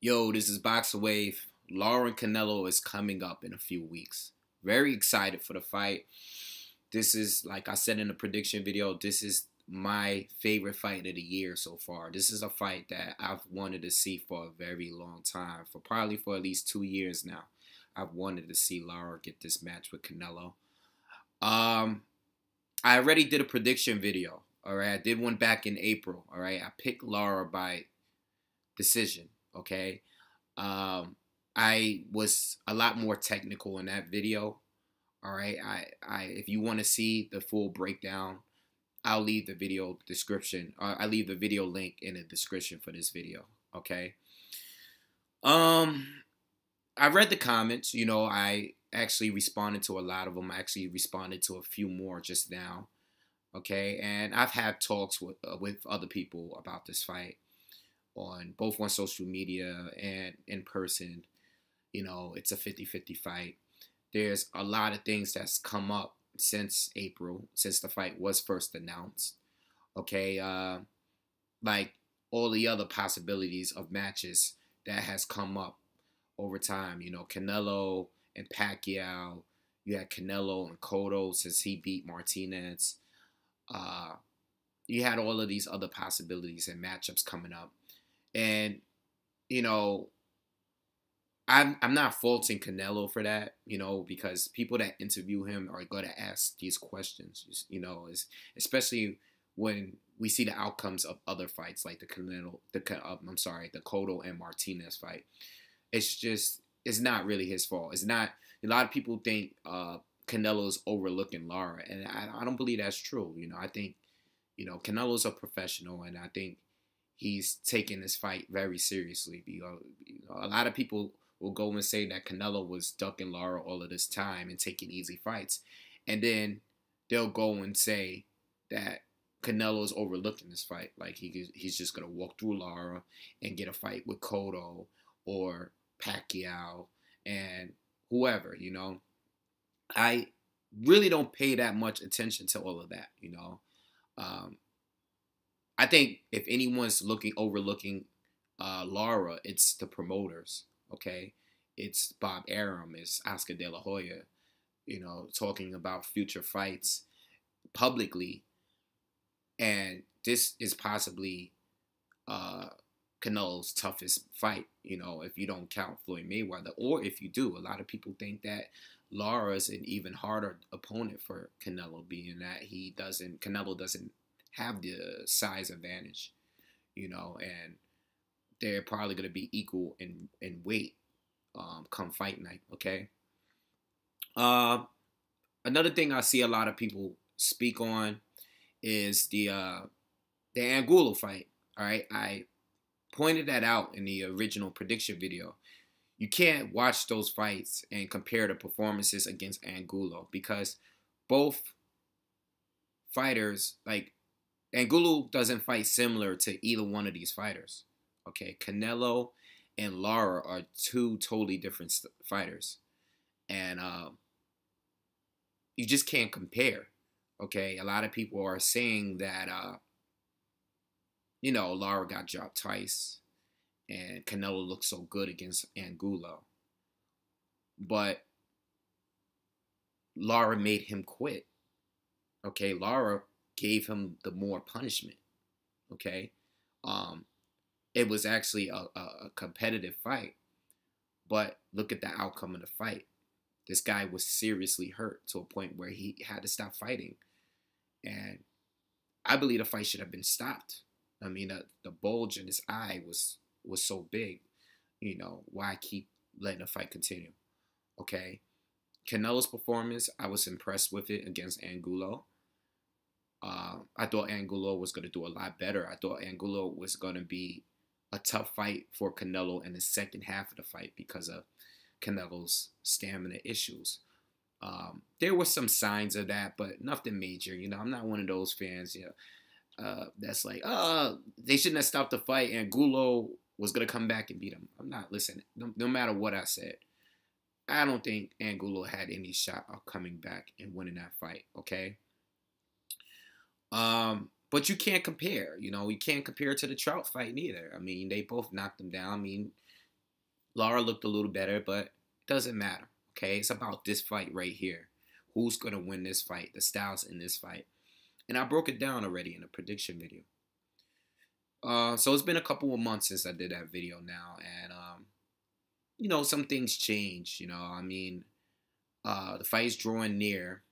Yo, this is BoxingWave. Lara and Canelo is coming up in a few weeks. Very excited for the fight. This is, like I said in the prediction video, this is my favorite fight of the year so far. This is a fight that I've wanted to see for a very long time, probably for at least 2 years now. I've wanted to see Lara get this match with Canelo. I already did a prediction video. All right, I did one back in April. All right, I picked Lara by decision. Okay, I was a lot more technical in that video. All right, if you want to see the full breakdown, I'll leave the video description. I leave the video link in the description for this video. Okay. I read the comments. You know, I actually responded to a lot of them. I actually responded to a few more just now. Okay, and I've had talks with other people about this fight both on social media and in person. You know, it's a 50-50 fight. There's a lot of things that's come up since April, since the fight was first announced. Okay, like all the other possibilities of matches that has come up over time. You know, Canelo and Pacquiao. You had Canelo and Cotto since he beat Martinez. You had all of these other possibilities and matchups coming up. And, you know, I'm not faulting Canelo for that, you know, because people that interview him are going to ask these questions, you know, especially when we see the outcomes of other fights like the Cotto and Martinez fight. It's not really his fault. It's not. A lot of people think Canelo's overlooking Lara, and I don't believe that's true. You know, I think, you know, Canelo's a professional, and I think he's taking this fight very seriously. Because, you know, a lot of people will go and say that Canelo was ducking Lara all of this time and taking easy fights, and then they'll go and say that Canelo's overlooking this fight, like he's just gonna walk through Lara and get a fight with Cotto or Pacquiao and whoever. You know, I really don't pay that much attention to all of that. You know, I think if anyone's overlooking Lara, it's the promoters. Okay, it's Bob Arum, it's Oscar De La Hoya. You know, talking about future fights publicly, and this is possibly Canelo's toughest fight. You know, if you don't count Floyd Mayweather, or if you do, a lot of people think that Lara is an even harder opponent for Canelo, being that Canelo doesn't have the size advantage, you know, and they're probably going to be equal in weight come fight night. Okay. Another thing I see a lot of people speak on is the Angulo fight. All right, I pointed that out in the original prediction video. You can't watch those fights and compare the performances against Angulo, because both fighters, like, Angulo doesn't fight similar to either one of these fighters. Okay, Canelo and Lara are two totally different fighters, and you just can't compare. Okay, a lot of people are saying that you know, Lara got dropped twice, and Canelo looked so good against Angulo, but Lara made him quit. Okay, Lara gave him the more punishment. Okay, it was actually a competitive fight, but look at the outcome of the fight. This guy was seriously hurt to a point where he had to stop fighting, and I believe the fight should have been stopped. I mean, the bulge in his eye was so big. You know, why keep letting the fight continue? Okay, Canelo's performance, I was impressed with it against Angulo. I thought Angulo was going to do a lot better. I thought Angulo was going to be a tough fight for Canelo in the second half of the fight because of Canelo's stamina issues. There were some signs of that, but nothing major. You know, I'm not one of those fans, you know, that's like, they shouldn't have stopped the fight. Angulo was going to come back and beat him. I'm not listening. No matter what I said, I don't think Angulo had any shot of coming back and winning that fight, okay? But you can't compare, you know, you can't compare to the Trout fight neither. I mean, they both knocked him down. I mean, Lara looked a little better, but it doesn't matter. Okay, it's about this fight right here. Who's gonna win this fight? The styles in this fight, and I broke it down already in a prediction video. So it's been a couple of months since I did that video now, and you know, some things change. You know, I mean, the fight is drawing near,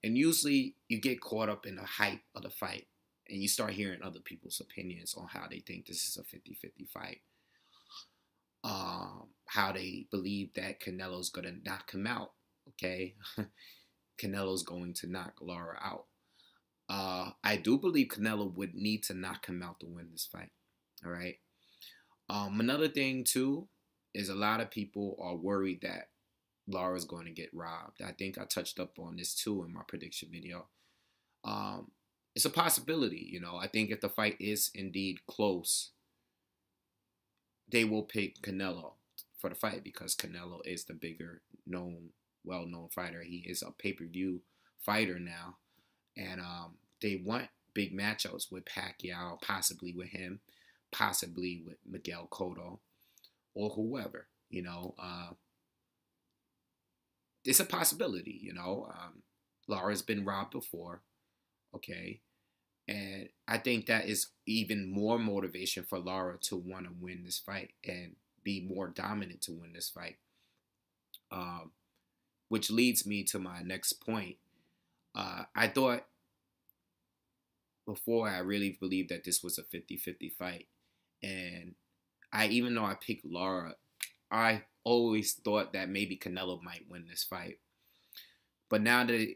and usually you get caught up in the hype of the fight, and you start hearing other people's opinions on how they think this is a 50-50 fight. How they believe that Canelo's going to knock him out, okay? Canelo's going to knock Lara out. I do believe Canelo would need to knock him out to win this fight, all right? Another thing, too, is a lot of people are worried that Lara's going to get robbed. I think I touched up on this, too, in my prediction video. It's a possibility, you know. I think if the fight is indeed close, they will pick Canelo for the fight because Canelo is the bigger known, well-known fighter. He is a pay-per-view fighter now. And they want big matchups with Pacquiao, possibly with him, possibly with Miguel Cotto, or whoever, you know. It's a possibility, you know. Lara's been robbed before, okay? And I think that is even more motivation for Lara to want to win this fight and be more dominant to win this fight. Which leads me to my next point. I thought before I really believed that this was a 50-50 fight. And even though I picked Lara, I always thought that maybe Canelo might win this fight. But now that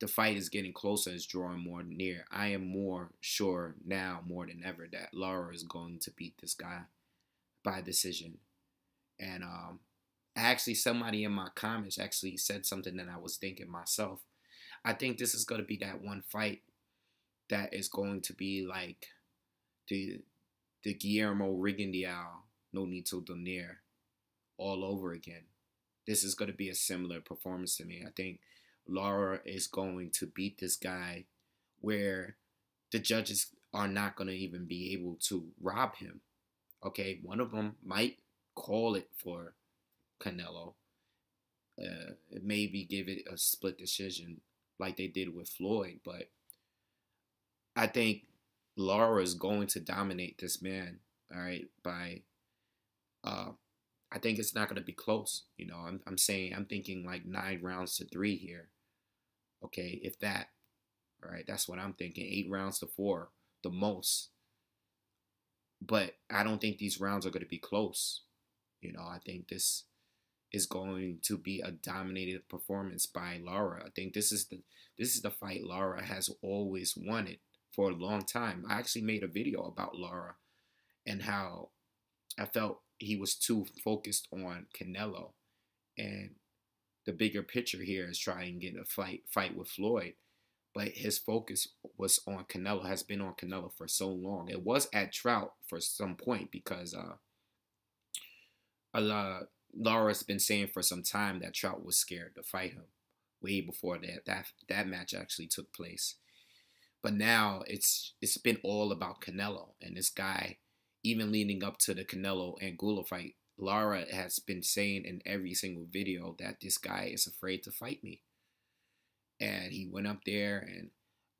the fight is getting closer, it's drawing more near, I am more sure now more than ever that Lara is going to beat this guy by decision. And actually somebody in my comments actually said something that I was thinking myself. I think this is going to be that one fight that is going to be like the Guillermo Rigondeaux, Nonito Donaire all over again. This is going to be a similar performance to me. I think Lara is going to beat this guy where the judges are not going to even be able to rob him. Okay, one of them might call it for Canelo. Maybe give it a split decision like they did with Floyd, but I think Lara is going to dominate this man, all right, by I think it's not going to be close. You know, I'm thinking like 9 rounds to 3 here. Okay, if that. All right, that's what I'm thinking. 8 rounds to 4, the most. But I don't think these rounds are going to be close. You know, I think this is going to be a dominated performance by Lara. I think this is the fight Lara has always wanted for a long time. I actually made a video about Lara and how I felt he was too focused on Canelo, and the bigger picture here is trying to get a fight with Floyd, but his focus was on Canelo, has been on Canelo for so long. It was at Trout for some point because Lara's been saying for some time that Trout was scared to fight him way before that match actually took place. But now it's been all about Canelo, and this guy, even leading up to the Canelo and Gula fight, Lara has been saying in every single video that this guy is afraid to fight me. And he went up there, and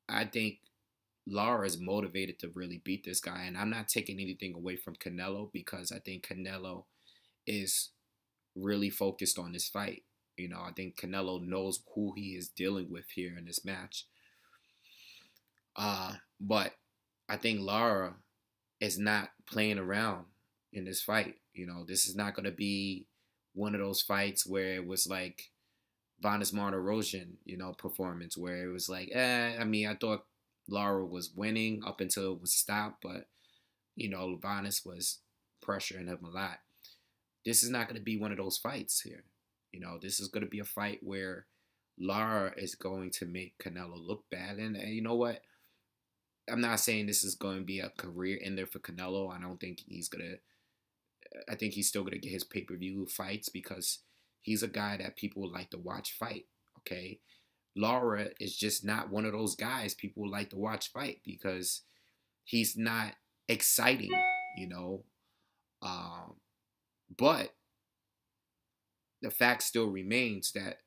I think Lara is motivated to really beat this guy. And I'm not taking anything away from Canelo because I think Canelo is really focused on this fight. You know, I think Canelo knows who he is dealing with here in this match. But I think Lara is not playing around in this fight. You know, this is not going to be one of those fights where it was like Vanes Martirosyan, you know, performance where it was like, I mean, I thought Lara was winning up until it was stopped, but, you know, Vanes was pressuring him a lot. This is not going to be one of those fights here. You know, this is going to be a fight where Lara is going to make Canelo look bad. And you know what? I'm not saying this is going to be a career ender for Canelo. I don't think he's going to, I think he's still going to get his pay-per-view fights because he's a guy that people like to watch fight, okay? Lara is just not one of those guys people like to watch fight because he's not exciting, you know? But the fact still remains that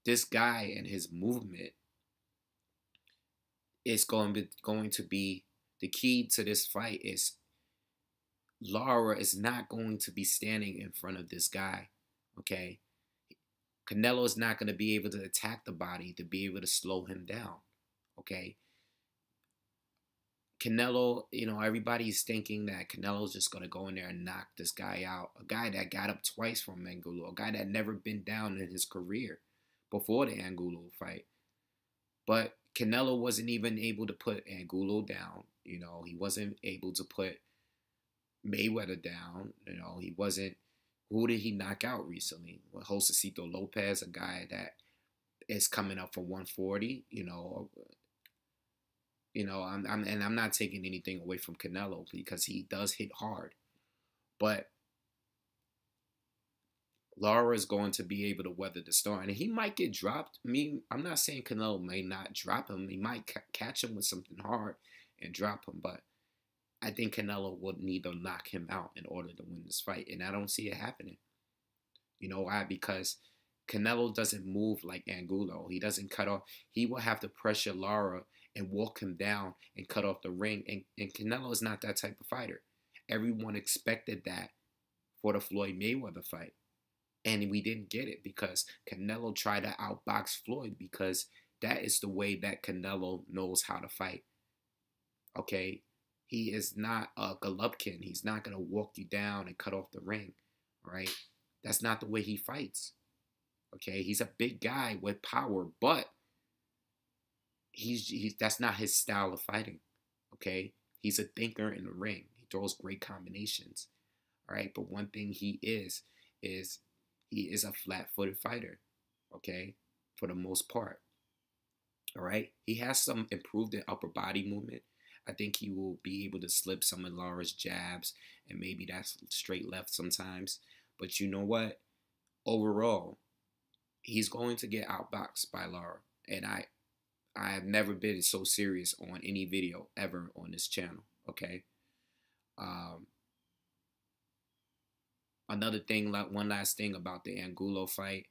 this guy and his movement is going to be the key to this fight. Is Lara is not going to be standing in front of this guy, okay? Canelo is not going to be able to attack the body to be able to slow him down, okay? Canelo, everybody's thinking that Canelo's just going to go in there and knock this guy out. A guy that got up twice from Angulo, a guy that never been down in his career before the Angulo fight. But Canelo wasn't even able to put Angulo down. He wasn't able to put Mayweather down. He wasn't. Who did he knock out recently? Well, Josecito Lopez, a guy that is coming up for 140. I'm not taking anything away from Canelo because he does hit hard, but Lara is going to be able to weather the storm, and he might get dropped. I'm not saying Canelo may not drop him. He might catch him with something hard and drop him, but I think Canelo would need to knock him out in order to win this fight, and I don't see it happening. You know why? Because Canelo doesn't move like Angulo. He doesn't cut off. He will have to pressure Lara and walk him down and cut off the ring, and Canelo is not that type of fighter. Everyone expected that for the Floyd Mayweather fight, and we didn't get it because Canelo tried to outbox Floyd because that is the way that Canelo knows how to fight. Okay? He is not a Golovkin. He's not going to walk you down and cut off the ring, right? That's not the way he fights, okay? He's a big guy with power, but that's not his style of fighting, okay? He's a thinker in the ring. He throws great combinations, all right? But one thing he is he is a flat-footed fighter, okay, for the most part, all right? He has some improved upper body movement. I think he will be able to slip some of Lara's jabs, and maybe that's straight left sometimes. But you know what? Overall, he's going to get outboxed by Lara. And I have never been so serious on any video ever on this channel, okay? Another thing, one last thing about the Angulo fight.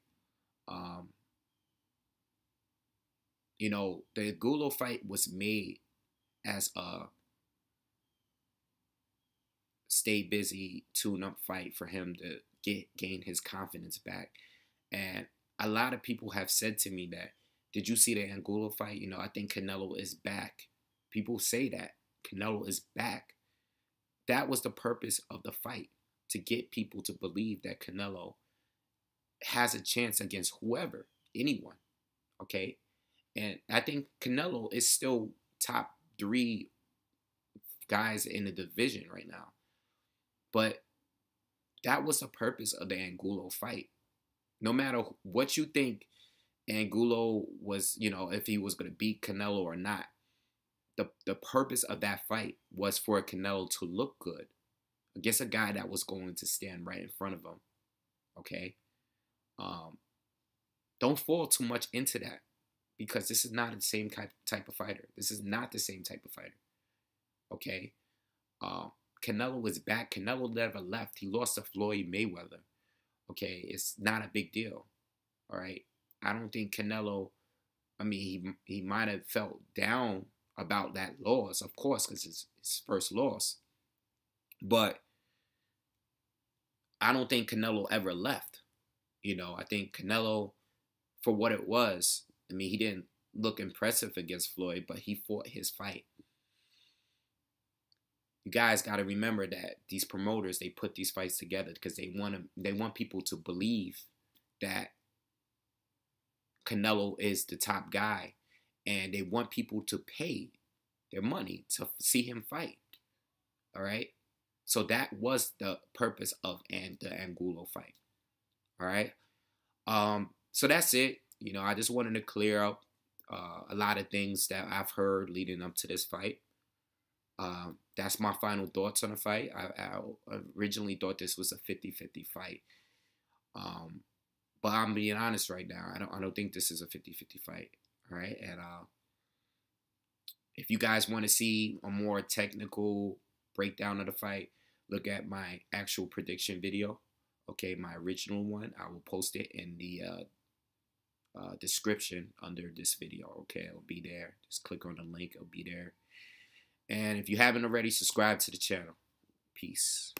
The Angulo fight was made as a stay busy tune-up fight for him to gain his confidence back. And a lot of people have said to me that, did you see the Angulo fight? I think Canelo is back. People say that. Canelo is back. That was the purpose of the fight, to get people to believe that Canelo has a chance against whoever, anyone, okay? And I think Canelo is still top 3 guys in the division right now. But that was the purpose of the Angulo fight. No matter what you think Angulo was, if he was going to beat Canelo or not, the purpose of that fight was for Canelo to look good against a guy that was going to stand right in front of him. Okay? Don't fall too much into that, because this is not the same type of fighter. This is not the same type of fighter. Okay? Canelo was back. Canelo never left. He lost to Floyd Mayweather. Okay? It's not a big deal. All right? I don't think Canelo, he might have felt down about that loss, of course, because it's his first loss. But I don't think Canelo ever left. I think Canelo, for what it was, he didn't look impressive against Floyd, but he fought his fight. You guys got to remember that these promoters, they put these fights together because they want people to believe that Canelo is the top guy, and they want people to pay their money to see him fight. All right? So that was the purpose of the Angulo fight. All right? So that's it. I just wanted to clear up a lot of things that I've heard leading up to this fight. That's my final thoughts on the fight. I originally thought this was a 50-50 fight. But I'm being honest right now. I don't think this is a 50-50 fight. All right? And if you guys want to see a more technical breakdown of the fight, look at my actual prediction video. Okay, my original one, I will post it in the description under this video. Okay, it'll be there. Just click on the link, it'll be there. And if you haven't already, subscribe to the channel. Peace.